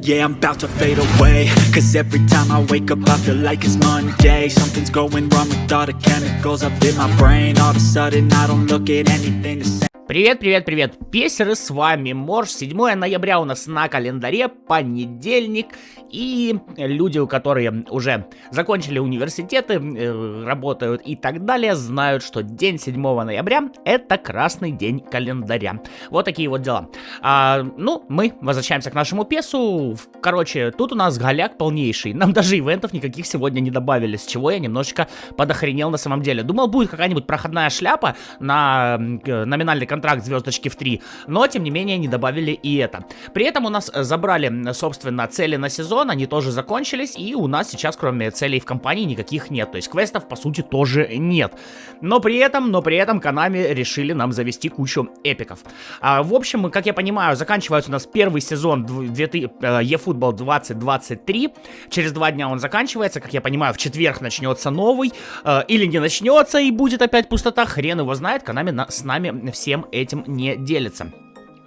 Yeah, I'm about to fade away. Cause every time I wake up I feel like it's Monday. Something's going wrong with all the chemicals up in my brain. All of a sudden I don't look at anything the same. Привет, песеры, с вами Морж. 7 ноября у нас на календаре, понедельник. И люди, которые уже закончили университеты, работают и так далее, знают, что день 7 ноября это красный день календаря. Вот такие вот дела. Мы возвращаемся к нашему песу. Короче, тут у нас голяк полнейший. Нам даже ивентов никаких сегодня не добавили, с чего я немножечко подохренел на самом деле. Думал, будет какая-нибудь проходная шляпа на номинальный контракт звездочки в 3, но тем не менее не добавили и это. При этом у нас забрали, собственно, цели на сезон, они тоже закончились, и у нас сейчас, кроме целей в компании, никаких нет. То есть квестов, по сути, тоже нет. Но при этом Konami решили нам завести кучу эпиков. В общем, как я понимаю, заканчивается у нас первый сезон eFootball 2023. Через 2 дня он заканчивается. Как я понимаю, в четверг начнется новый. Или не начнется и будет опять пустота. Хрен его знает. Konami с нами всем этим не делится.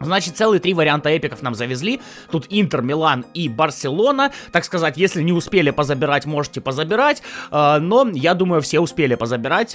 Значит, целые 3 варианта эпиков нам завезли. Тут Интер, Милан и Барселона. Так сказать, если не успели позабирать, можете позабирать. Но, я думаю, все успели позабирать,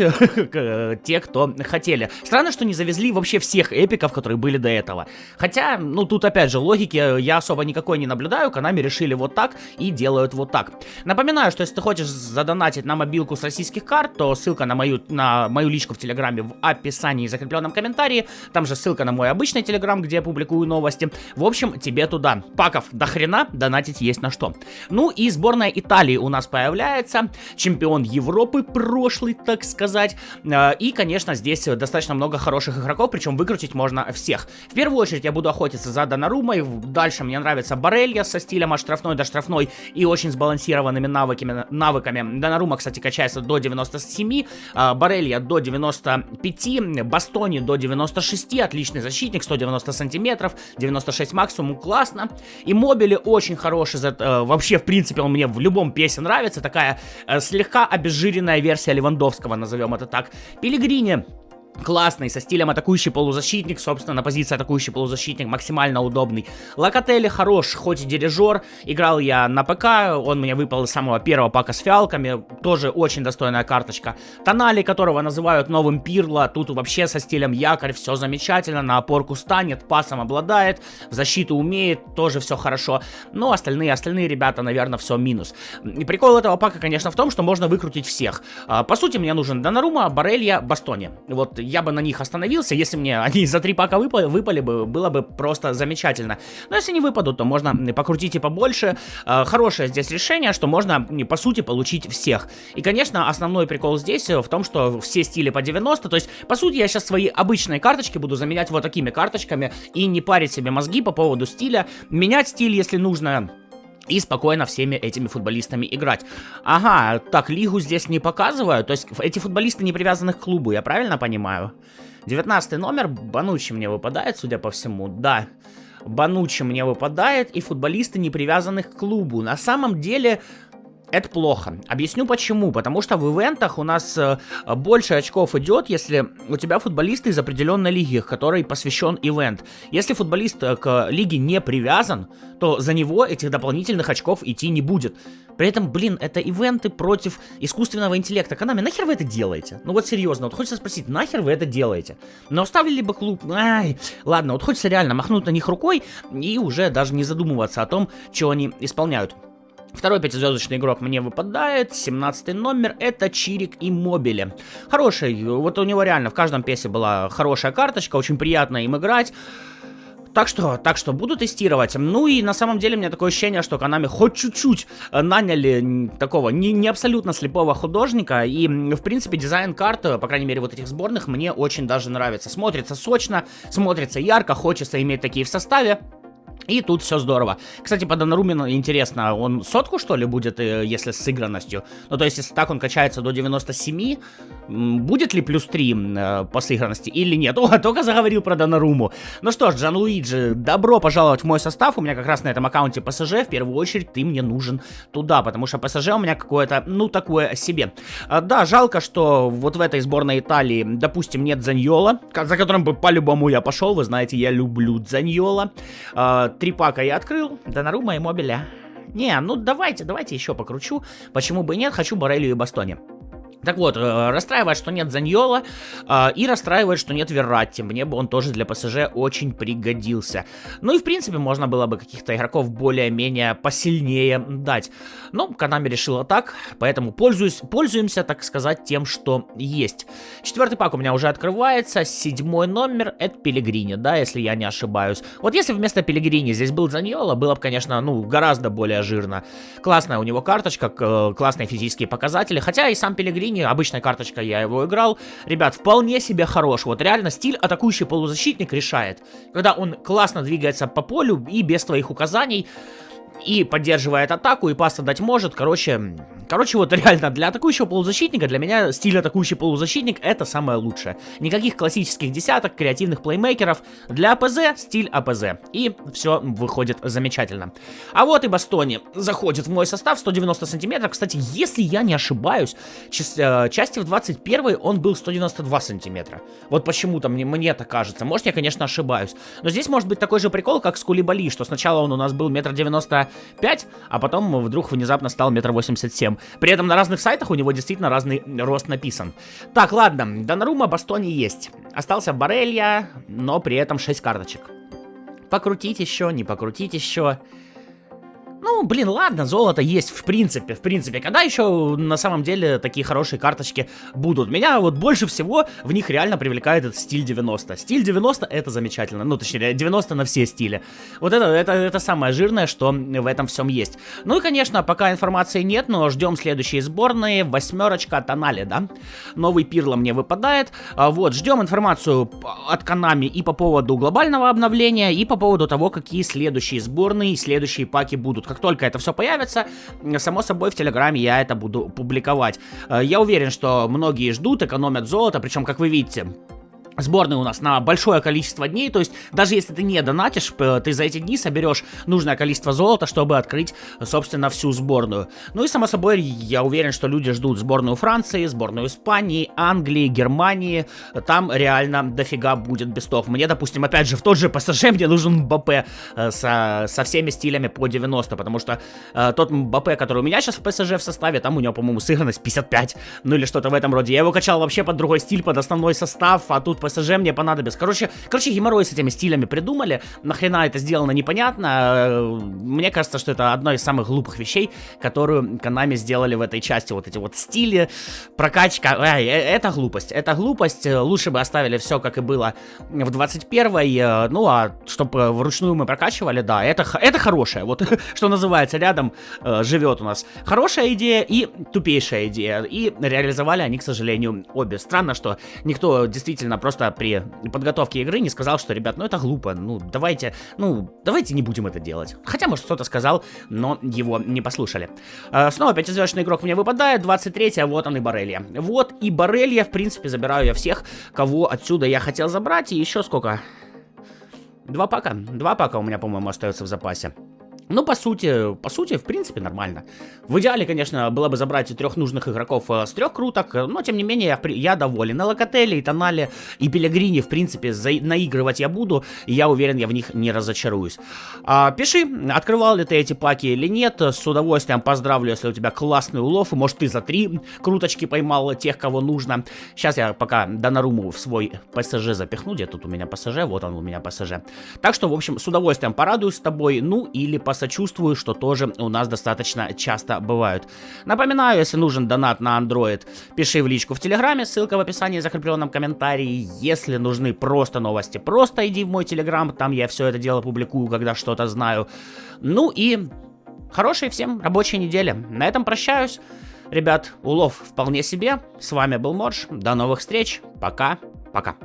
те, кто хотели. Странно, что не завезли вообще всех эпиков, которые были до этого. Хотя, тут опять же, логики я особо никакой не наблюдаю. Konami решили вот так и делают вот так. Напоминаю, что если ты хочешь задонатить на мобилку с российских карт, то ссылка на мою личку в Телеграме в описании и закрепленном комментарии. Там же ссылка на мой обычный Телеграм, где я публикую новости. В общем, тебе туда. Паков до хрена, донатить есть на что. Ну и сборная Италии у нас появляется. Чемпион Европы прошлый, так сказать. И, конечно, здесь достаточно много хороших игроков, причем выкрутить можно всех. В первую очередь я буду охотиться за Доннарумой. Дальше мне нравится Барелья со стилем от штрафной до штрафной и очень сбалансированными навыками. Доннарума, кстати, качается до 97, Барелья до 95, Бастони до 96, отличный защитник, 190 сантиметров, 96 максимум, классно. И Мобили очень хороший, вообще, в принципе, он мне в любом песе нравится, такая слегка обезжиренная версия Левандовского, назовем это так. Пелегрини классный, со стилем атакующий полузащитник, собственно, позиция атакующий полузащитник максимально удобный. Локотели хорош, хоть и дирижер, играл я на ПК, он мне выпал из самого первого пака с фиалками, тоже очень достойная карточка. Тонали, которого называют новым Пирло, тут вообще со стилем якорь, все замечательно, на опорку станет, пасом обладает, в защиту умеет, тоже все хорошо. Но остальные ребята, наверное, все минус. И прикол этого пака, конечно, в том, что можно выкрутить всех. По сути, мне нужен Доннарума, Барелья, Бастони. Вот я бы на них остановился, если мне они за 3 пака выпали бы, было бы просто замечательно. Но если не выпадут, то можно покрутить и побольше. Хорошее здесь решение, что можно, по сути, получить всех. И, конечно, основной прикол здесь в том, что все стили по 90, то есть, по сути, я сейчас свои обычные карточки буду заменять вот такими карточками и не парить себе мозги по поводу стиля, менять стиль, если нужно, и спокойно всеми этими футболистами играть. Ага, так, лигу здесь не показывают. То есть эти футболисты не привязаны к клубу, я правильно понимаю? 19 номер, Бануччи мне выпадает, судя по всему. Да, Бануччи мне выпадает, и футболисты не привязаны к клубу. На самом деле это плохо. Объясню почему. Потому что в ивентах у нас больше очков идет, если у тебя футболисты из определенной лиги, которой посвящен ивент. Если футболист к лиге не привязан, то за него этих дополнительных очков идти не будет. При этом, это ивенты против искусственного интеллекта. Konami, нахер вы это делаете? Ну вот серьезно, вот хочется спросить, нахер вы это делаете? Но оставили бы клуб, ладно, вот хочется реально махнуть на них рукой и уже даже не задумываться о том, что они исполняют. Второй 5-звездочный игрок мне выпадает, 17 номер, это Чирик Иммобиле. Хороший, вот у него реально в каждом песе была хорошая карточка, очень приятно им играть. Так что буду тестировать. Ну и на самом деле у меня такое ощущение, что Konami хоть чуть-чуть наняли такого не абсолютно слепого художника. И, в принципе, дизайн карт, по крайней мере, вот этих сборных, мне очень даже нравится. Смотрится сочно, смотрится ярко, хочется иметь такие в составе. И тут все здорово. Кстати, по Доннаруме интересно, он сотку, что ли, будет, если с сыгранностью? Ну, то есть, если так он качается до 97, будет ли плюс 3 по сыгранности или нет? О, только заговорил про Доннаруму. Ну что ж, Джанлуиджи, добро пожаловать в мой состав. У меня как раз на этом аккаунте ПСЖ. В первую очередь ты мне нужен туда, потому что ПСЖ у меня какое-то, такое себе. Да, жалко, что вот в этой сборной Италии, допустим, нет Дзаньола, за которым бы по-любому я пошел. Вы знаете, я люблю Дзаньола. 3 пака я открыл. Донарума и Мобиля. Не, ну давайте еще покручу. Почему бы и нет, хочу Борелию и Бастони. Так вот, расстраивает, что нет Заньола, и расстраивает, что нет Верратти. Мне бы он тоже для ПСЖ очень пригодился. Ну и в принципе можно было бы каких-то игроков более-менее посильнее дать. Но Konami решила так, поэтому пользуемся, так сказать, тем, что есть. 4-й пак у меня уже открывается, 7-й номер это Пелегрини, да, если я не ошибаюсь. Вот если вместо Пелегрини здесь был Заньола, было бы, конечно, ну, гораздо более жирно. Классная у него карточка, классные физические показатели, хотя и сам Пелегрини, обычная карточка, я его играл. Ребят, вполне себе хорош. Вот реально стиль атакующий полузащитник решает. Когда он классно двигается по полю и без твоих указаний, и поддерживает атаку, и пас отдать может. Короче, вот реально, для атакующего полузащитника, для меня стиль атакующий полузащитник это самое лучшее. Никаких классических десяток, креативных плеймейкеров. Для АПЗ стиль АПЗ. И все выходит замечательно. А вот и Бастони заходит в мой состав, 190 сантиметров. Кстати, если я не ошибаюсь, части в 21 он был 192 сантиметра. Вот почему-то мне так кажется. Может, я, конечно, ошибаюсь. Но здесь может быть такой же прикол, как с Кулибали, что сначала он у нас был 1,95 м, а потом вдруг внезапно стал 1,87 м. При этом на разных сайтах у него действительно разный рост написан. Так, ладно, Донарума, Бастони есть. Остался Борелья, но при этом 6 карточек. Покрутить еще, не покрутить еще. Ну, блин, ладно, золото есть в принципе. Когда еще на самом деле такие хорошие карточки будут? Меня вот больше всего в них реально привлекает этот стиль 90. Стиль 90 это замечательно. Ну, точнее, 90 на все стили. Вот это самое жирное, что в этом всем есть. Ну и, конечно, пока информации нет, но ждем следующие сборные. 8-очка Тонали, да? Новый Пирло мне выпадает. Вот, ждем информацию от Konami и по поводу глобального обновления, и по поводу того, какие следующие сборные и следующие паки будут. Как только это все появится, само собой в Телеграме я это буду публиковать. Я уверен, что многие ждут, экономят золото, причем, как вы видите, сборные у нас на большое количество дней, то есть даже если ты не донатишь, ты за эти дни соберешь нужное количество золота, чтобы открыть, собственно, всю сборную. Ну и, само собой, я уверен, что люди ждут сборную Франции, сборную Испании, Англии, Германии, там реально дофига будет бестов. Мне, допустим, опять же, в тот же ПСЖ мне нужен Мбаппе со всеми стилями по 90, потому что тот Мбаппе, который у меня сейчас в ПСЖ в составе, там у него, по-моему, сыгранность 55, ну или что-то в этом роде. Я его качал вообще под другой стиль, под основной состав, а тут ПСЖ мне понадобится. Короче, геморрой с этими стилями придумали. Нахрена это сделано, непонятно. Мне кажется, что это одна из самых глупых вещей, которую Konami сделали в этой части. Вот эти вот стили, прокачка. Это глупость. Это глупость. Лучше бы оставили все, как и было в 21-й. Ну, а чтобы вручную мы прокачивали, да, это хорошее. Вот, что называется, рядом живет у нас хорошая идея и тупейшая идея. И реализовали они, к сожалению, обе. Странно, что никто действительно просто при подготовке игры не сказал, что, ребят, ну это глупо, давайте не будем это делать. Хотя, может, кто-то сказал, но его не послушали. Снова 5-звездочный игрок мне выпадает, 23-я, вот он и Борелья. Вот и Борелья, в принципе, забираю я всех, кого отсюда я хотел забрать, и еще сколько? 2 пака? 2 пака у меня, по-моему, остается в запасе. Ну, по сути, в принципе, нормально. В идеале, конечно, было бы забрать 3 нужных игроков с 3 круток, но, тем не менее, я доволен. И Локотели, и Тонали, и Пелегрини, в принципе, наигрывать я буду, и я уверен, я в них не разочаруюсь. Пиши, открывал ли ты эти паки или нет, с удовольствием поздравлю, если у тебя классный улов, и, может, ты за 3 круточки поймал тех, кого нужно. Сейчас я пока Донаруму в свой ПСЖ запихну, где тут у меня ПСЖ, вот он у меня ПСЖ. Так что, в общем, с удовольствием порадуюсь с тобой, ну, или сочувствую, что тоже у нас достаточно часто бывают. Напоминаю, если нужен донат на Android, пиши в личку в Телеграме, ссылка в описании, закрепленном комментарии. Если нужны просто новости, просто иди в мой Телеграм, там я все это дело публикую, когда что-то знаю. Ну и хорошей всем рабочей недели. На этом прощаюсь. Ребят, улов вполне себе. С вами был Морж. До новых встреч. Пока-пока.